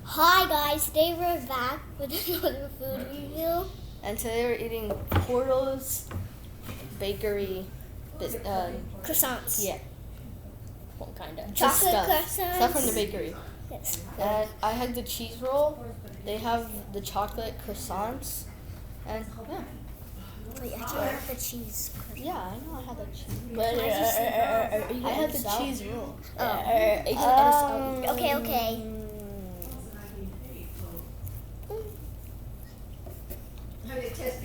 Hi guys, today we're back with another food review. And today we're eating Porto's bakery. Croissants. Yeah. What kind of? Chocolate stuff. croissants. Stuff from the bakery. Yes. And I had the cheese roll. They have the chocolate croissants. And yeah. Wait, I didn't have the cheese. Yeah, I know I had the cheese. But I had the cheese roll. Okay.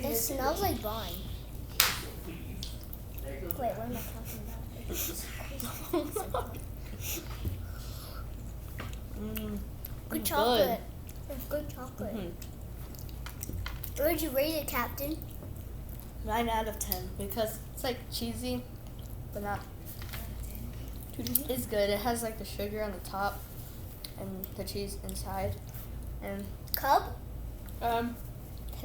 It smells like bun. Wait, what am I talking about? Good chocolate. It's good chocolate. What would you rate it, Captain? 9 out of 10 because it's like cheesy, but not too cheesy. It's good. It has like the sugar on the top and the cheese inside. And Cub? 10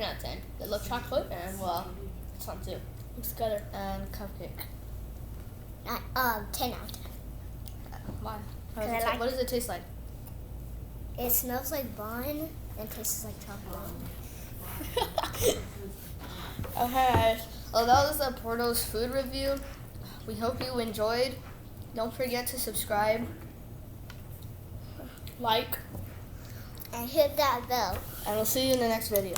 out of 10. They love chocolate and well, it's fun too. Looks good. and cupcake. 10 out of 10. Why? I What does it taste like? It smells like bun and tastes like chocolate. Okay, well that was the Porto's food review. We hope you enjoyed. Don't forget to subscribe, Like. And hit that bell. and we'll see you in the next video.